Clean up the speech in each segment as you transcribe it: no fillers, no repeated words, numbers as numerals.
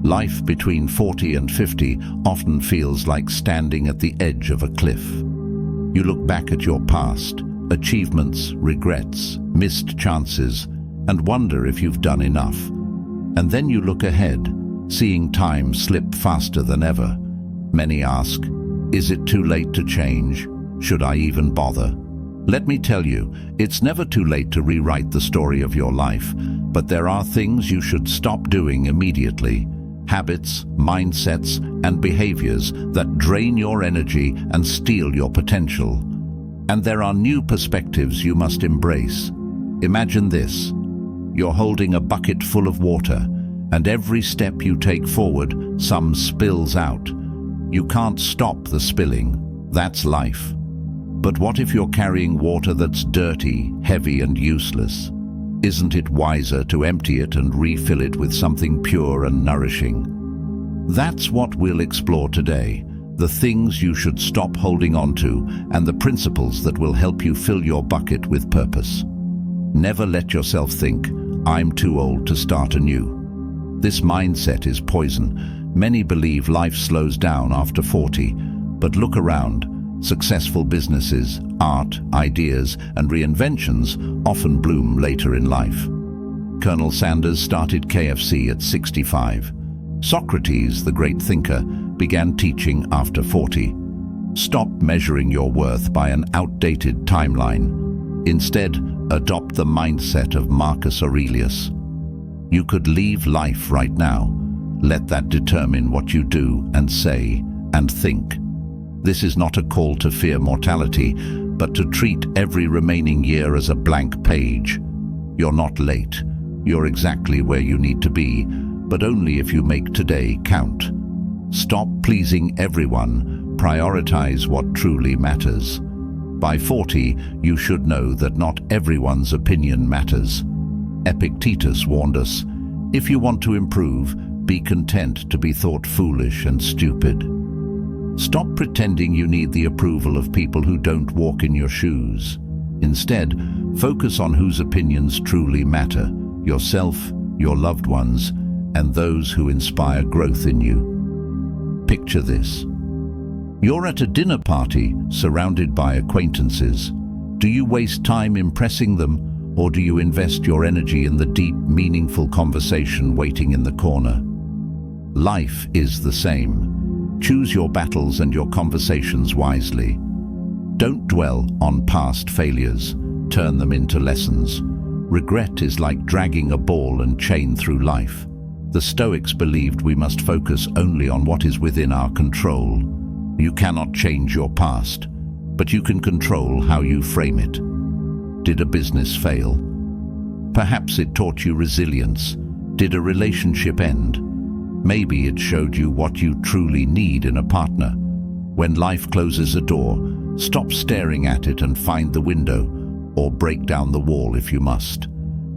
Life between 40 and 50 often feels like standing at the edge of a cliff. You look back at your past, achievements, regrets, missed chances, and wonder if you've done enough. And then you look ahead, seeing time slip faster than ever. Many ask, is it too late to change? Should I even bother? Let me tell you, it's never too late to rewrite the story of your life, but there are things you should stop doing immediately. Habits, mindsets, and behaviors that drain your energy and steal your potential. And there are new perspectives you must embrace. Imagine this. You're holding a bucket full of water, and every step you take forward, some spills out. You can't stop the spilling. That's life. But what if you're carrying water that's dirty, heavy, and useless? Isn't it wiser to empty it and refill it with something pure and nourishing? That's what we'll explore today, the things you should stop holding on to and the principles that will help you fill your bucket with purpose. Never let yourself think, I'm too old to start anew. This mindset is poison. Many believe life slows down after 40, but look around. Successful businesses, art, ideas, and reinventions often bloom later in life. Colonel Sanders started KFC at 65. Socrates, the great thinker, began teaching after 40. Stop measuring your worth by an outdated timeline. Instead, adopt the mindset of Marcus Aurelius. You could leave life right now. Let that determine what you do and say and think. This is not a call to fear mortality, but to treat every remaining year as a blank page. You're not late. You're exactly where you need to be, but only if you make today count. Stop pleasing everyone. Prioritize what truly matters. By 40, you should know that not everyone's opinion matters. Epictetus warned us, if you want to improve, be content to be thought foolish and stupid. Stop pretending you need the approval of people who don't walk in your shoes. Instead, focus on whose opinions truly matter, yourself, your loved ones, and those who inspire growth in you. Picture this. You're at a dinner party, surrounded by acquaintances. Do you waste time impressing them, or do you invest your energy in the deep, meaningful conversation waiting in the corner? Life is the same. Choose your battles and your conversations wisely. Don't dwell on past failures. Turn them into lessons. Regret is like dragging a ball and chain through life. The Stoics believed we must focus only on what is within our control. You cannot change your past, but you can control how you frame it. Did a business fail? Perhaps it taught you resilience. Did a relationship end? Maybe it showed you what you truly need in a partner. When life closes a door, stop staring at it and find the window, or break down the wall if you must.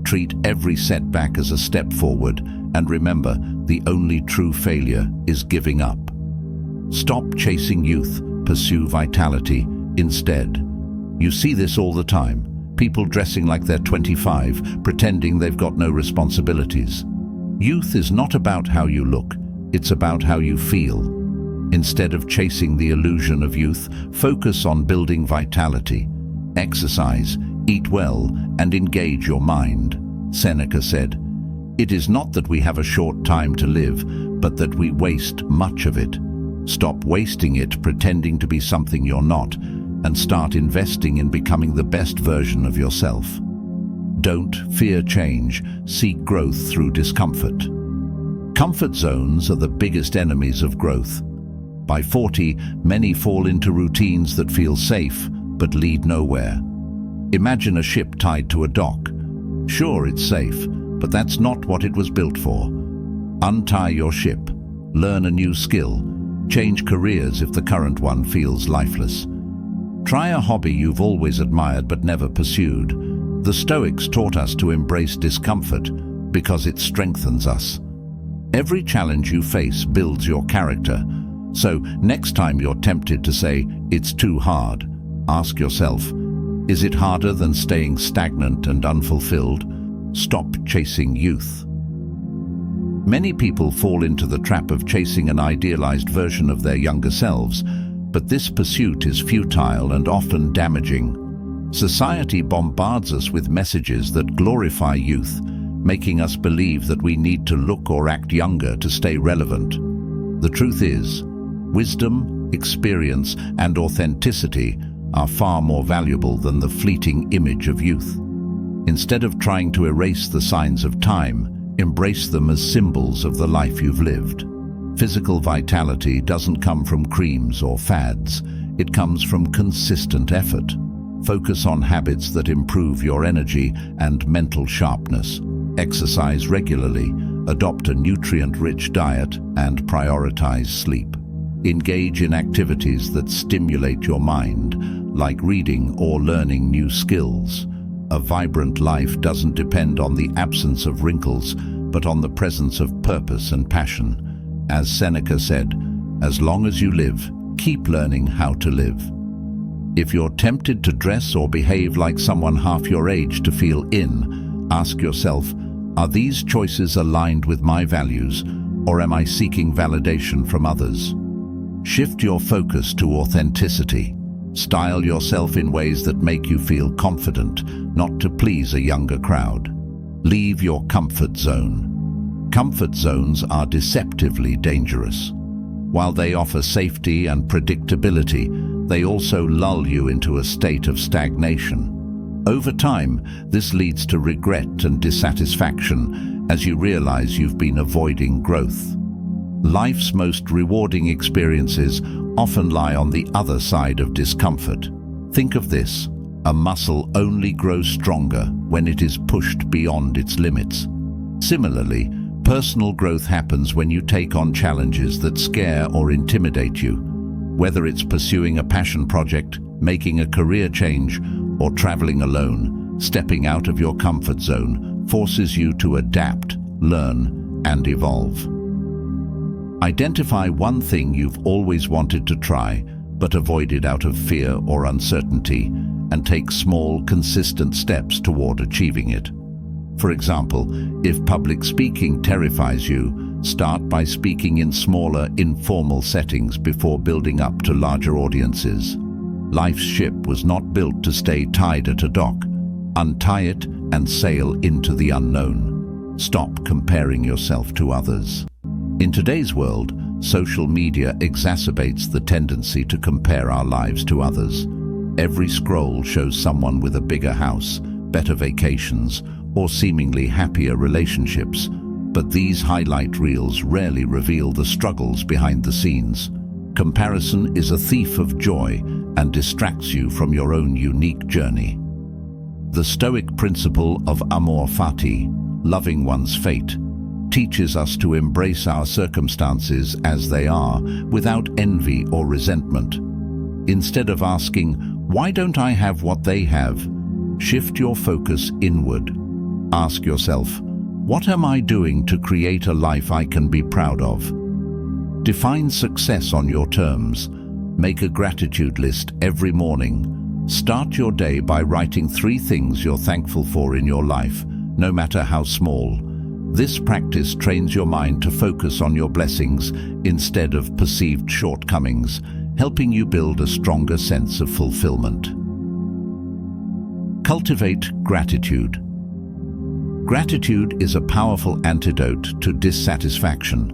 Treat every setback as a step forward, and remember, the only true failure is giving up. Stop chasing youth, pursue vitality instead. You see this all the time. People dressing like they're 25, pretending they've got no responsibilities. Youth is not about how you look, it's about how you feel. Instead of chasing the illusion of youth, focus on building vitality. Exercise, eat well, and engage your mind. Seneca said, "It is not that we have a short time to live, but that we waste much of it." Stop wasting it pretending to be something you're not, and start investing in becoming the best version of yourself. Don't fear change, seek growth through discomfort. Comfort zones are the biggest enemies of growth. By 40, many fall into routines that feel safe, but lead nowhere. Imagine a ship tied to a dock. Sure, it's safe, but that's not what it was built for. Untie your ship, learn a new skill, change careers if the current one feels lifeless. Try a hobby you've always admired but never pursued. The Stoics taught us to embrace discomfort because it strengthens us. Every challenge you face builds your character. So next time you're tempted to say, "It's too hard," ask yourself, is it harder than staying stagnant and unfulfilled? Stop chasing youth. Many people fall into the trap of chasing an idealized version of their younger selves, but this pursuit is futile and often damaging. Society bombards us with messages that glorify youth, making us believe that we need to look or act younger to stay relevant. The truth is, wisdom, experience, and authenticity are far more valuable than the fleeting image of youth. Instead of trying to erase the signs of time, embrace them as symbols of the life you've lived. Physical vitality doesn't come from creams or fads. It comes from consistent effort. Focus on habits that improve your energy and mental sharpness. Exercise regularly, adopt a nutrient-rich diet, and prioritize sleep. Engage in activities that stimulate your mind, like reading or learning new skills. A vibrant life doesn't depend on the absence of wrinkles, but on the presence of purpose and passion. As Seneca said, as long as you live, keep learning how to live. If you're tempted to dress or behave like someone half your age to feel in, ask yourself, are these choices aligned with my values, or am I seeking validation from others? Shift your focus to authenticity. Style yourself in ways that make you feel confident, not to please a younger crowd. Leave your comfort zone. Comfort zones are deceptively dangerous. While they offer safety and predictability, they also lull you into a state of stagnation. Over time, this leads to regret and dissatisfaction as you realize you've been avoiding growth. Life's most rewarding experiences often lie on the other side of discomfort. Think of this: a muscle only grows stronger when it is pushed beyond its limits. Similarly, personal growth happens when you take on challenges that scare or intimidate you. Whether it's pursuing a passion project, making a career change, or traveling alone, stepping out of your comfort zone forces you to adapt, learn, and evolve. Identify one thing you've always wanted to try, but avoided out of fear or uncertainty, and take small, consistent steps toward achieving it. For example, if public speaking terrifies you, start by speaking in smaller, informal settings before building up to larger audiences. Life's ship was not built to stay tied at a dock. Untie it and sail into the unknown. Stop comparing yourself to others. In today's world, social media exacerbates the tendency to compare our lives to others. Every scroll shows someone with a bigger house, better vacations, or seemingly happier relationships, but these highlight reels rarely reveal the struggles behind the scenes. Comparison is a thief of joy and distracts you from your own unique journey. The Stoic principle of amor fati, loving one's fate, teaches us to embrace our circumstances as they are, without envy or resentment. Instead of asking, "Why don't I have what they have?" shift your focus inward. Ask yourself, what am I doing to create a life I can be proud of? Define success on your terms. Make a gratitude list every morning. Start your day by writing 3 things you're thankful for in your life, no matter how small. This practice trains your mind to focus on your blessings instead of perceived shortcomings, helping you build a stronger sense of fulfillment. Cultivate gratitude. Gratitude is a powerful antidote to dissatisfaction.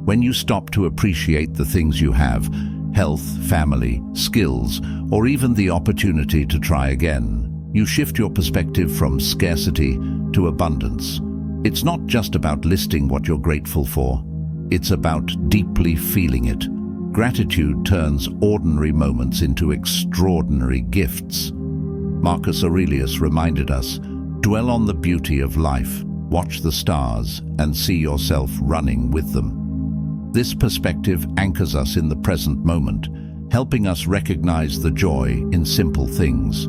When you stop to appreciate the things you have, health, family, skills, or even the opportunity to try again, you shift your perspective from scarcity to abundance. It's not just about listing what you're grateful for. It's about deeply feeling it. Gratitude turns ordinary moments into extraordinary gifts. Marcus Aurelius reminded us, dwell on the beauty of life, watch the stars, and see yourself running with them. This perspective anchors us in the present moment, helping us recognize the joy in simple things.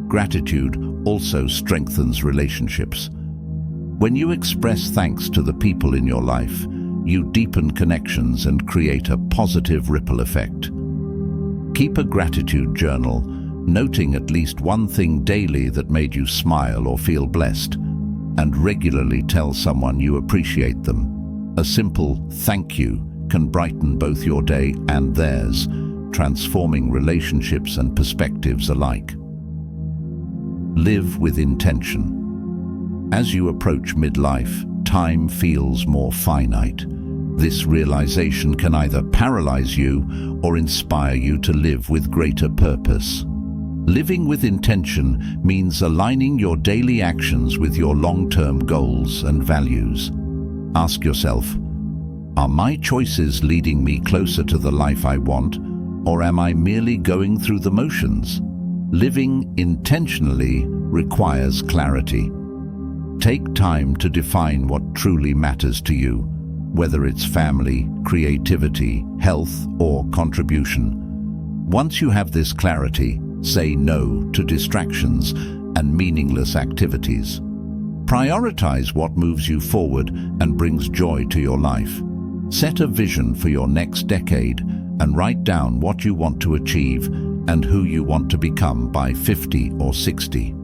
Gratitude also strengthens relationships. When you express thanks to the people in your life, you deepen connections and create a positive ripple effect. Keep a gratitude journal, noting at least one thing daily that made you smile or feel blessed, and regularly tell someone you appreciate them. A simple thank you can brighten both your day and theirs, transforming relationships and perspectives alike. Live with intention. As you approach midlife, time feels more finite. This realization can either paralyze you or inspire you to live with greater purpose. Living with intention means aligning your daily actions with your long-term goals and values. Ask yourself, are my choices leading me closer to the life I want, or am I merely going through the motions? Living intentionally requires clarity. Take time to define what truly matters to you, whether it's family, creativity, health, or contribution. Once you have this clarity, say no to distractions and meaningless activities. Prioritize what moves you forward and brings joy to your life. Set a vision for your next decade and write down what you want to achieve and who you want to become by 50 or 60.